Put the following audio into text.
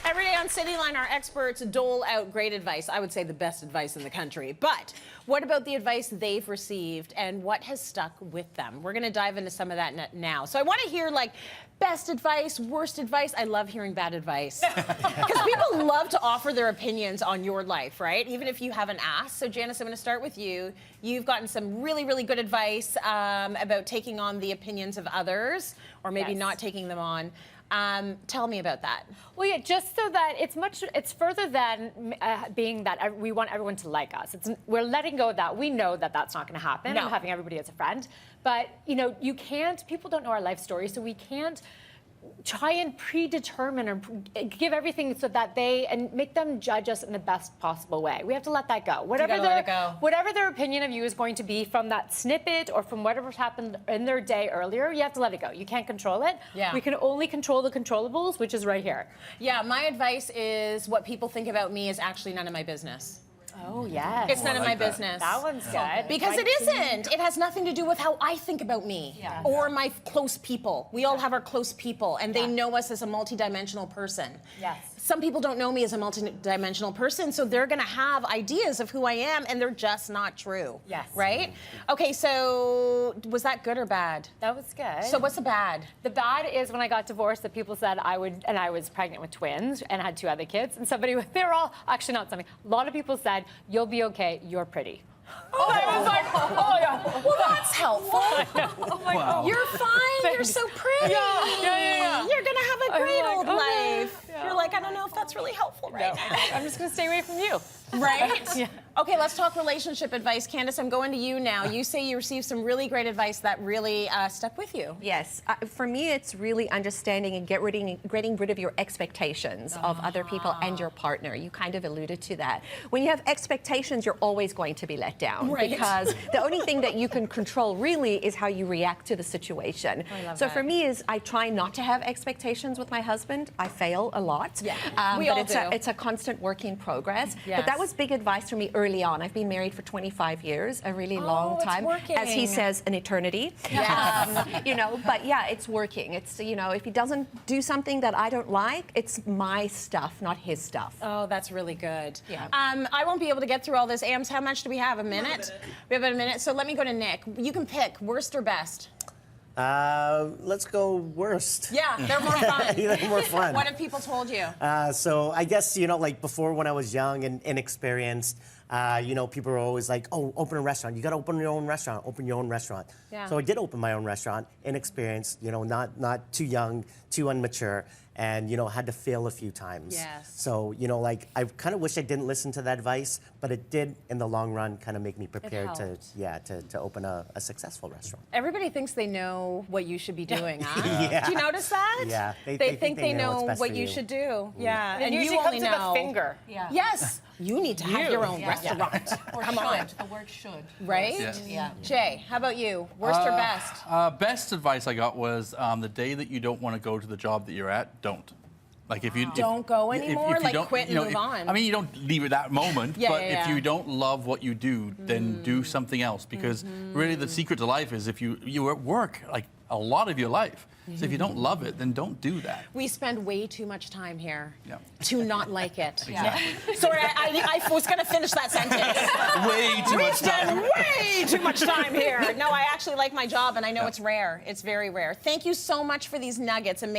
Every day on Cityline, our experts dole out great advice. I would say the best advice in the country. But what about the advice they've received and what has stuck with them? We're going to dive into some of that now. So I want to hear, like, best advice, worst advice. I love hearing bad advice. Because people love to offer their opinions on your life, right? Even if you haven't asked. So, Janice, I'm going to start with you. You've gotten some really, really good advice about taking on the opinions of others, or maybe not taking them on. Tell me about that. Well, yeah, just so that it's further than being that we want everyone to like us. We're letting go of that. We know that that's not going to happen. No. I'm having everybody as a friend. But, you know, you can't, people don't know our life story, so we can't try and predetermine or give everything so that and make them judge us in the best possible way. We have to let that go. Whatever their opinion of you is going to be from that snippet or from whatever's happened in their day earlier, you have to let it go. You can't control it. Yeah. We can only control the controllables, which is right here. Yeah, my advice is what people think about me is actually none of my business. Oh, yes. It's none of my business. That one's good. Because it isn't. It has nothing to do with how I think about me or my close people. We all have our close people, and they know us as a multidimensional person. Yes. Some people don't know me as a multidimensional person, so they're going to have ideas of who I am, and they're just not true. Yes. Right? Okay, so was that good or bad? That was good. So what's the bad? The bad is when I got divorced that people said I was pregnant with twins and had 2 other kids, and they're all, actually not something, a lot of people said, you'll be okay, you're pretty. Oh, I was like, oh yeah. Well, that's helpful. Oh my God. You're fine. You're so pretty. Yeah. You're gonna have a great old life. Yeah. You're like, I don't know if that's really helpful right now. I'm just gonna stay away from you. Right? Yeah. Okay, let's talk relationship advice. Candace, I'm going to you now. You say you received some really great advice that really stuck with you. Yes. For me, it's really understanding and getting rid of your expectations of other people and your partner. You kind of alluded to that. When you have expectations, you're always going to be let down. Right. Because the only thing that you can control really is how you react to the situation. So for me, I try not to have expectations with my husband. I fail a lot. Yeah, it's a constant work in progress. Yes. But that was big advice for me early on. I've been married for 25 years, a really long time. As he says, an eternity. Yes. You know, but yeah, it's working. It's, you know, if he doesn't do something that I don't like, it's my stuff, not his stuff. Oh, that's really good. Yeah. I won't be able to get through all this. Ams, how much do we have? A minute? We have about a minute. So let me go to Nick. You can pick worst or best. Let's go worst. Yeah, they're more fun. They're more fun. What have people told you? So I guess, you know, like before when I was young and inexperienced, you know, people were always like, oh, open a restaurant. You got to open your own restaurant. Open your own restaurant. Yeah. So I did open my own restaurant, inexperienced, you know, not too young, too immature, and, you know, had to fail a few times. Yes. So, you know, like, I kind of wish I didn't listen to that advice, but it did, in the long run, kind of make me prepared to open a successful restaurant. Everybody thinks they know what you should be doing, huh? Yeah. Do you notice that? Yeah. They think they know what's best what for you you. should do. Yeah. And you usually only comes with know. a finger. Yeah. Yes. You need to have your own restaurant. Or Come should. on. The word should. Right? Yes. Yeah. Jay, how about you? Worst or best? Best advice I got was the day that you don't want to go to the job that you're at, don't. Like if you Don't go anymore? you Like don't, quit and you know, move on? I mean, you don't leave at that moment, but if you don't love what you do, then do something else. Because really, the secret to life is if you work like a lot of your life. So if you don't love it, then don't do that. We spend way too much time here Yeah. to not like it. Exactly. Sorry, I was going to finish that sentence. Way too much time. Way too much time here. No, I actually like my job, and I know it's rare. It's very rare. Thank you so much for these nuggets. Amazing.